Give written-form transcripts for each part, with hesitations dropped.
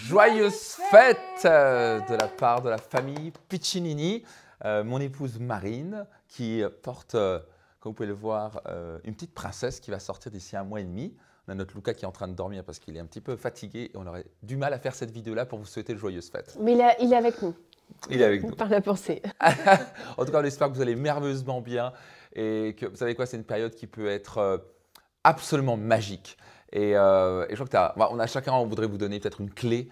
Joyeuses fêtes de la part de la famille Piccinini, mon épouse Marine qui porte, comme vous pouvez le voir, une petite princesse qui va sortir d'ici 1 mois et demi. On a notre Luca qui est en train de dormir parce qu'il est un petit peu fatigué et on aurait du mal à faire cette vidéo-là pour vous souhaiter de joyeuses fêtes. Mais il est avec nous. Il est avec nous. Par la pensée. En tout cas, on espère que vous allez merveilleusement bien et que, vous savez quoi, c'est une période qui peut être absolument magique. Et je crois que on a chacun, on voudrait vous donner peut-être une clé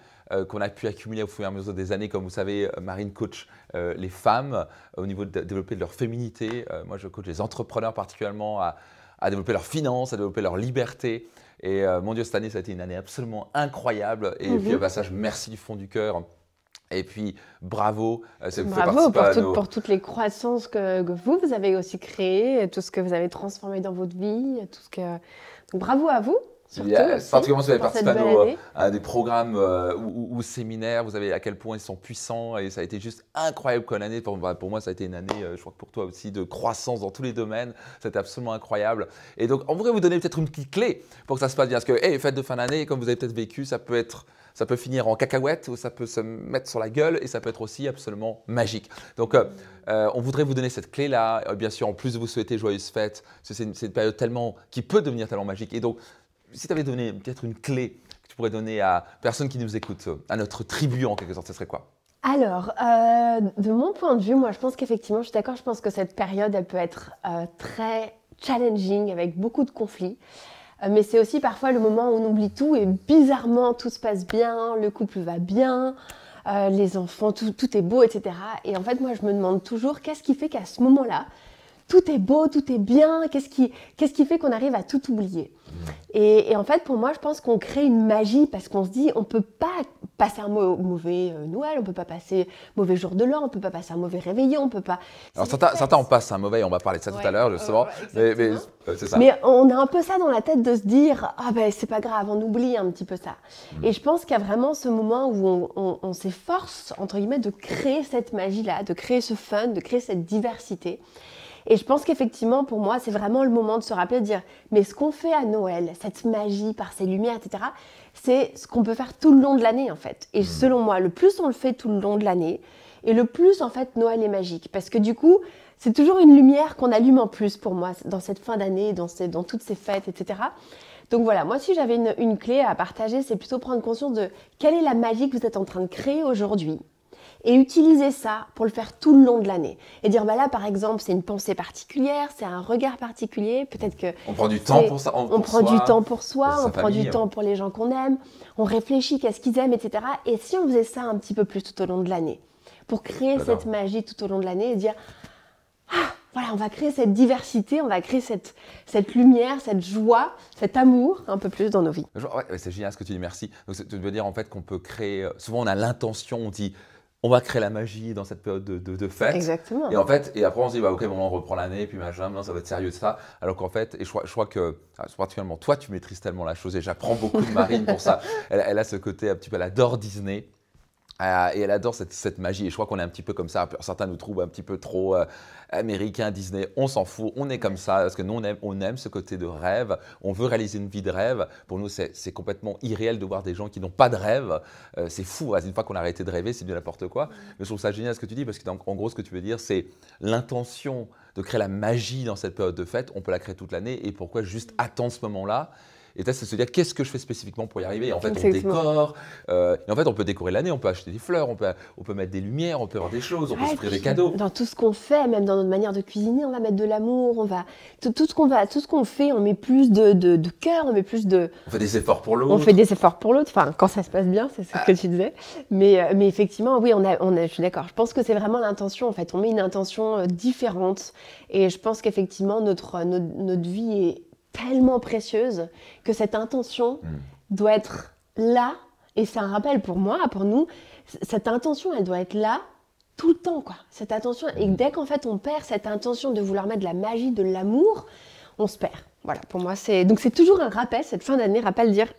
qu'on a pu accumuler au fur et à mesure des années. Comme vous savez, Marine coach les femmes au niveau de développer leur féminité. Moi, je coach les entrepreneurs particulièrement à développer leurs finances, à développer leur liberté. Et mon Dieu, cette année, ça a été une année absolument incroyable. Et puis, au passage, merci du fond du cœur. Et puis, bravo. Bravo pour toutes les croissances que vous avez aussi créées, tout ce que vous avez transformé dans votre vie. Donc, bravo à vous. Yes. Particulièrement si vous avez participé à des programmes ou séminaires, vous savez à quel point ils sont puissants et ça a été juste incroyable comme année. Pour moi, ça a été une année, je crois que pour toi aussi, de croissance dans tous les domaines. C'était absolument incroyable. Et donc, on voudrait vous donner peut-être une petite clé pour que ça se passe bien. Parce que, fête de fin d'année, comme vous avez peut-être vécu, ça peut finir en cacahuète ou ça peut se mettre sur la gueule et ça peut être aussi absolument magique. Donc, on voudrait vous donner cette clé-là. Bien sûr, en plus de vous souhaiter joyeuses fêtes, c'est une période qui peut devenir tellement magique. Et donc, si tu avais donné peut-être une clé que tu pourrais donner à personne qui nous écoute, à notre tribu en quelque sorte, ce serait quoi? Alors, de mon point de vue, moi je pense qu'effectivement, je suis d'accord, je pense que cette période, elle peut être très challenging avec beaucoup de conflits. Mais c'est aussi parfois le moment où on oublie tout et bizarrement tout se passe bien, le couple va bien, les enfants, tout est beau, etc. Et en fait, moi je me demande toujours qu'est-ce qui fait qu'à ce moment-là, tout est beau, tout est bien, qu'est-ce qui fait qu'on arrive à tout oublier? Et en fait, pour moi, je pense qu'on crée une magie parce qu'on se dit, on ne peut pas passer un mauvais Noël, on ne peut pas passer un mauvais jour de l'an, on ne peut pas passer un mauvais réveillon, on ne peut pas… Alors certains en passent un mauvais, on va parler de ça tout à l'heure, justement, mais c'est ça. Mais on a un peu ça dans la tête de se dire, ah ben c'est pas grave, on oublie un petit peu ça. Et je pense qu'il y a vraiment ce moment où on s'efforce, entre guillemets, de créer cette magie-là, de créer ce fun, de créer cette diversité. Et je pense qu'effectivement, pour moi, c'est vraiment le moment de se rappeler, de dire, mais ce qu'on fait à Noël, cette magie par ces lumières, etc., c'est ce qu'on peut faire tout le long de l'année, en fait. Et selon moi, le plus on le fait tout le long de l'année, et le plus, en fait, Noël est magique. Parce que du coup, c'est toujours une lumière qu'on allume en plus pour moi, dans cette fin d'année, dans toutes ces fêtes, etc. Donc voilà, moi, si j'avais une clé à partager, c'est plutôt prendre conscience de quelle est la magie que vous êtes en train de créer aujourd'hui. Et utiliser ça pour le faire tout le long de l'année. Et dire, bah là, par exemple, c'est une pensée particulière, c'est un regard particulier, peut-être que… On prend du temps pour ça. On prend du temps pour soi, on prend du temps pour les gens qu'on aime, on réfléchit qu'à ce qu'ils aiment, etc. Et si on faisait ça un petit peu plus tout au long de l'année, pour créer cette magie tout au long de l'année et dire, voilà, on va créer cette diversité, on va créer cette lumière, cette joie, cet amour un peu plus dans nos vies. Ouais, c'est génial ce que tu dis, merci. Donc, tu veux dire en fait qu'on peut créer, souvent on a l'intention, on dit, on va créer la magie dans cette période de fête. Exactement. Et en fait, et après on se dit, bah, ok, bon, on reprend l'année, puis machin, non, ça va être sérieux ça. Alors qu'en fait, et je crois que, particulièrement toi, tu maîtrises tellement la chose et j'apprends beaucoup de Marine pour ça. Elle a ce côté un petit peu, elle adore Disney. Et elle adore cette magie. Et je crois qu'on est un petit peu comme ça. Certains nous trouvent un petit peu trop américains, Disney. On s'en fout. On est comme ça parce que nous, on aime ce côté de rêve. On veut réaliser une vie de rêve. Pour nous, c'est complètement irréel de voir des gens qui n'ont pas de rêve. C'est fou. Une fois qu'on a arrêté de rêver, c'est du n'importe quoi. Mais je trouve ça génial ce que tu dis parce que en gros, ce que tu veux dire, c'est l'intention de créer la magie dans cette période de fête. On peut la créer toute l'année. Et pourquoi juste attendre ce moment-là? Et c'est se dire qu'est-ce que je fais spécifiquement pour y arriver. Et en fait, on décore. Et en fait, on peut décorer l'année, on peut acheter des fleurs, on peut mettre des lumières, on peut avoir des choses, on peut s'offrir des cadeaux. Dans tout ce qu'on fait, même dans notre manière de cuisiner, on va mettre de l'amour, tout ce qu'on fait, on met plus de cœur, on met plus de… On fait des efforts pour l'autre. On fait des efforts pour l'autre, enfin, quand ça se passe bien, c'est ce que tu disais. Mais effectivement, oui, je suis d'accord. Je pense que c'est vraiment l'intention, en fait. On met une intention différente. Et je pense qu'effectivement, notre vie est tellement précieuse que cette intention doit être là, et c'est un rappel pour moi, pour nous, cette intention, elle doit être là tout le temps, quoi. Cette intention, et dès qu'en fait on perd cette intention de vouloir mettre de la magie, de l'amour, on se perd. Voilà, pour moi, donc c'est toujours un rappel, cette fin d'année, rappel de dire,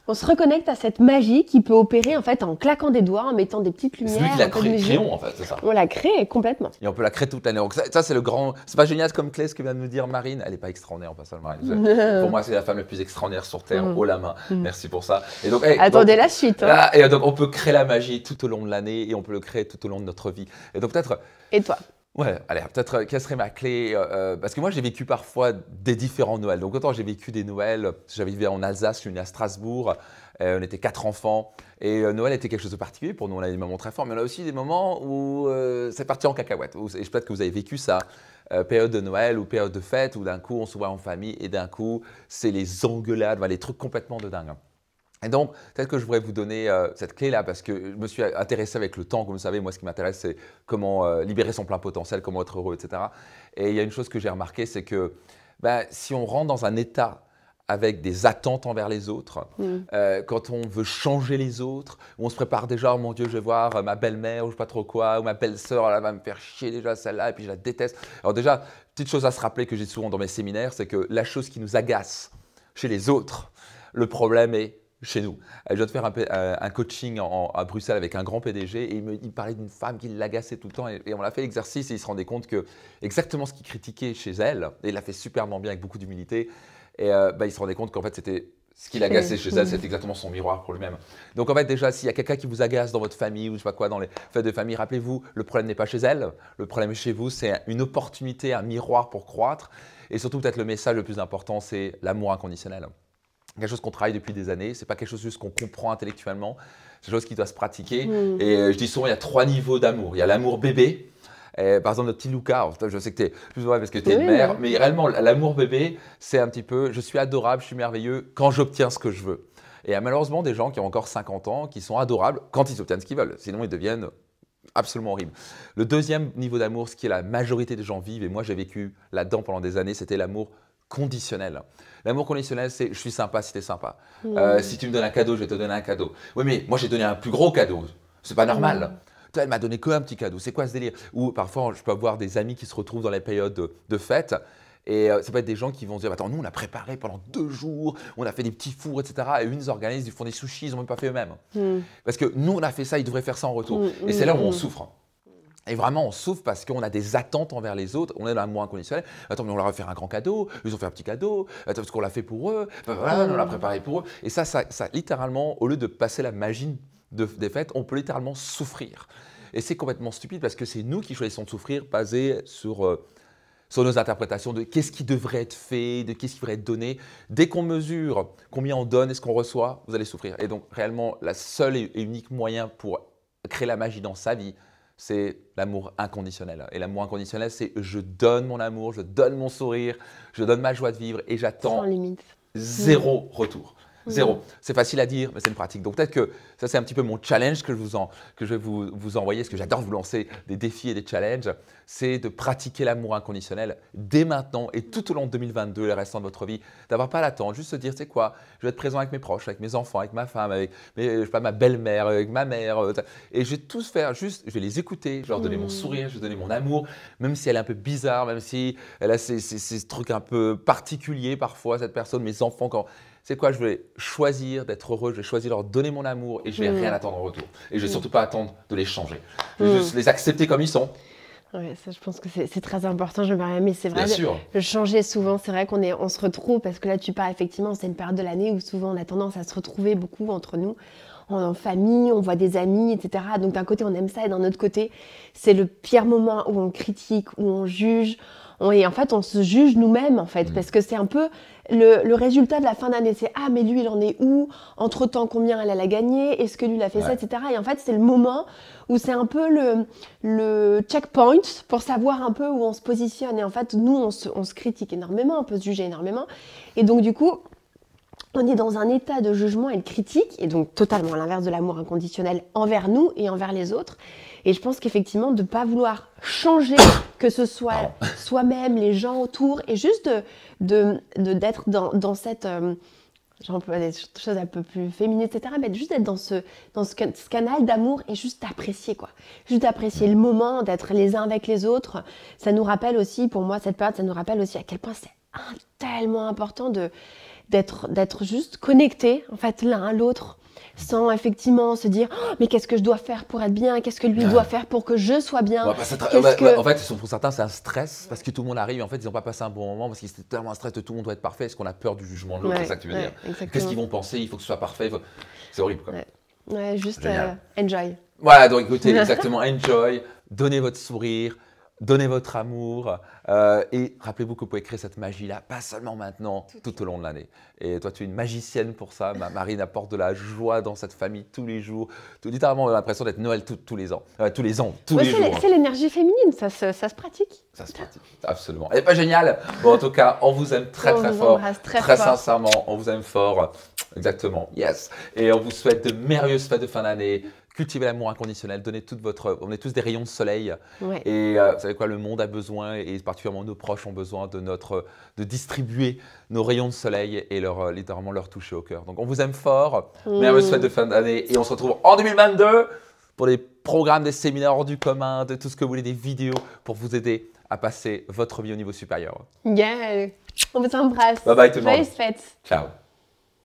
On se reconnecte à cette magie qui peut opérer en fait en claquant des doigts, en mettant des petites lumières. C'est lui qui l'a créé, en fait, c'est ça. On l'a créé complètement. Et on peut la créer toute l'année. Donc ça c'est le grand. C'est pas génial comme clé ce que vient de nous dire Marine. Elle n'est pas extraordinaire en passant, Marine. Pour moi, c'est la femme la plus extraordinaire sur Terre, haut la main. Merci pour ça. Et donc, attendez la suite. Hein. Et donc, on peut créer la magie tout au long de l'année et on peut le créer tout au long de notre vie. Et donc, peut-être. Et toi? Ouais, allez, peut-être quelle serait ma clé parce que moi, j'ai vécu parfois des différents Noëls. Donc, autant j'ai vécu des Noëls, j'avais vécu en Alsace, je suis venu à Strasbourg, on était 4 enfants. Et Noël était quelque chose de particulier. Pour nous, on a des moments très forts, mais on a aussi des moments où c'est parti en cacahuète. Et peut-être que vous avez vécu ça, période de Noël ou période de fête, où d'un coup, on se voit en famille et d'un coup, c'est les engueulades, les trucs complètement de dingue. Et donc, peut-être que je voudrais vous donner cette clé-là parce que je me suis intéressé avec le temps. Comme vous savez, moi, ce qui m'intéresse, c'est comment libérer son plein potentiel, comment être heureux, etc. Et il y a une chose que j'ai remarqué, c'est que si on rentre dans un état avec des attentes envers les autres, quand on veut changer les autres, où on se prépare déjà, oh mon Dieu, je vais voir ma belle-mère ou je sais pas trop quoi, ou ma belle-sœur, elle va me faire chier déjà celle-là, et puis je la déteste. Alors déjà, petite chose à se rappeler que j'ai souvent dans mes séminaires, c'est que la chose qui nous agace chez les autres, le problème est chez nous. Je viens de faire un coaching à Bruxelles avec un grand PDG et il parlait d'une femme qui l'agaçait tout le temps et on a fait l'exercice et il se rendait compte que exactement ce qu'il critiquait chez elle, et il l'a fait superbement bien avec beaucoup d'humilité, et il se rendait compte qu'en fait c'était ce qui l'agaçait chez elle, c'était exactement son miroir pour lui-même. Donc en fait déjà, s'il y a quelqu'un qui vous agace dans votre famille ou je sais pas quoi, dans les fêtes de famille, rappelez-vous, le problème n'est pas chez elle, le problème est chez vous, c'est une opportunité, un miroir pour croître. Et surtout peut-être le message le plus important, c'est l'amour inconditionnel. Quelque chose qu'on travaille depuis des années, c'est pas quelque chose juste qu'on comprend intellectuellement, c'est quelque chose qui doit se pratiquer. Et je dis souvent, il y a 3 niveaux d'amour. Il y a l'amour bébé. Par exemple, notre petit Lucas, je sais que tu es plus vrai parce que tu es une mère, mais réellement, l'amour bébé, c'est un petit peu, je suis adorable, je suis merveilleux quand j'obtiens ce que je veux. Et il y a malheureusement des gens qui ont encore 50 ans, qui sont adorables quand ils obtiennent ce qu'ils veulent. Sinon, ils deviennent absolument horribles. Le deuxième niveau d'amour, ce qui est la majorité des gens vivent, et moi j'ai vécu là-dedans pendant des années, c'était l'amour conditionnel. L'amour conditionnel, c'est je suis sympa si tu es sympa. Si tu me donnes un cadeau, je vais te donner un cadeau. Oui, mais moi j'ai donné un plus gros cadeau. C'est pas normal. Toi, elle m'a donné qu'un petit cadeau. C'est quoi ce délire? Ou parfois, je peux avoir des amis qui se retrouvent dans les périodes de fête. Et ça peut être des gens qui vont se dire, attends, nous on a préparé pendant 2 jours, on a fait des petits fours, etc. Et ils organisent, ils font des sushis, ils n'ont même pas fait eux-mêmes. Parce que nous on a fait ça, ils devraient faire ça en retour. Et c'est là où on souffre. Et vraiment, on souffre parce qu'on a des attentes envers les autres. On est dans l'amour inconditionnel. Attends, mais on leur a fait un grand cadeau. Ils ont fait un petit cadeau. Attends, parce qu'on l'a fait pour eux. Voilà, on l'a préparé pour eux. Et ça, littéralement, au lieu de passer la magie des fêtes, on peut littéralement souffrir. Et c'est complètement stupide parce que c'est nous qui choisissons de souffrir basé sur nos interprétations de qu'est-ce qui devrait être fait, de qu'est-ce qui devrait être donné. Dès qu'on mesure combien on donne et ce qu'on reçoit, vous allez souffrir. Et donc, réellement, la seule et unique moyen pour créer la magie dans sa vie, c'est l'amour inconditionnel. Et l'amour inconditionnel, c'est je donne mon amour, je donne mon sourire, je donne ma joie de vivre et j'attends sans limite. Zéro retour. Zéro. C'est facile à dire, mais c'est une pratique. Donc peut-être que ça, c'est un petit peu mon challenge que je vais vous envoyer, parce que j'adore vous lancer des défis et des challenges, c'est de pratiquer l'amour inconditionnel dès maintenant et tout au long de 2022, le restant de votre vie, d'avoir pas l'attente, juste se dire, c'est quoi, je vais être présent avec mes proches, avec mes enfants, avec ma femme, avec je sais pas, ma belle-mère, avec ma mère, et je vais tous faire, juste, je vais les écouter, je vais leur donner mon sourire, je vais donner mon amour, même si elle est un peu bizarre, même si elle a ces trucs un peu particuliers parfois, cette personne, mes enfants, quand… C'est quoi? Je vais choisir d'être heureux, je vais choisir de leur donner mon amour et je vais rien attendre en retour. Et je vais surtout pas attendre de les changer. Je vais juste les accepter comme ils sont. Ouais, ça, je pense que c'est très important, je me mais c'est vrai, Bien sûr. Le changer souvent, c'est vrai on se retrouve, parce que là tu parles effectivement, c'est une période de l'année où souvent on a tendance à se retrouver beaucoup entre nous, en famille, on voit des amis, etc. Donc d'un côté on aime ça et d'un autre côté, c'est le pire moment où on critique, où on juge. Et en fait, on se juge nous-mêmes, en fait, parce que c'est un peu le résultat de la fin d'année. C'est « Ah, mais lui, il en est où? Entre-temps, combien elle a gagné? Est-ce que lui, il a fait ça, etc. » Et en fait, c'est le moment où c'est un peu le checkpoint pour savoir un peu où on se positionne. Et en fait, nous, on se critique énormément, on peut se juger énormément. Et donc, du coup, on est dans un état de jugement et de critique, et donc totalement à l'inverse de l'amour inconditionnel envers nous et envers les autres. Et je pense qu'effectivement, de ne pas vouloir changer, que ce soit soi-même, les gens autour, et juste d'être dans cette… j'emploie des choses un peu plus féminines, etc. Mais juste d'être dans ce canal d'amour et juste d'apprécier, quoi. Juste d'apprécier le moment, d'être les uns avec les autres. Ça nous rappelle aussi, pour moi, cette période, ça nous rappelle aussi à quel point c'est tellement important d'être juste connectés en fait l'un à l'autre, sans effectivement se dire oh, mais qu'est-ce que je dois faire pour être bien, qu'est-ce que lui doit faire pour que je sois bien. En fait, pour certains, c'est un stress parce que tout le monde arrive et en fait, ils n'ont pas passé un bon moment parce que c'était tellement un stress de tout le monde doit être parfait. Est-ce qu'on a peur du jugement de l'autre? C'est ça que tu veux dire? Qu'est-ce qu'ils vont penser? Il faut que ce soit parfait. C'est horrible, quoi. Ouais, juste enjoy. Voilà, donc écoutez, exactement, enjoy, donnez votre sourire, donnez votre amour et rappelez-vous que vous pouvez créer cette magie-là, pas seulement maintenant, tout au long de l'année. Et toi, tu es une magicienne pour ça. Marine apporte de la joie dans cette famille tous les jours. Littéralement, on a l'impression d'être Noël tous les ans. Tous les jours. C'est l'énergie féminine, ça se pratique. Ça se pratique, absolument. Elle n'est pas géniale? Bon, en tout cas, on vous aime très fort, très sincèrement, on vous aime fort. Exactement, yes. Et on vous souhaite de merveilleuses fêtes de fin d'année. Cultivez l'amour inconditionnel, on est tous des rayons de soleil. Et vous savez quoi, le monde a besoin, et particulièrement nos proches ont besoin de distribuer nos rayons de soleil et littéralement leur toucher au cœur. Donc on vous aime fort, merveilleuse fête de fin d'année, et on se retrouve en 2022 pour des programmes, des séminaires hors du commun, de tout ce que vous voulez, des vidéos pour vous aider à passer votre vie au niveau supérieur. Yeah, on vous embrasse. Bye bye tout le monde. Joyeuses fêtes. Ciao.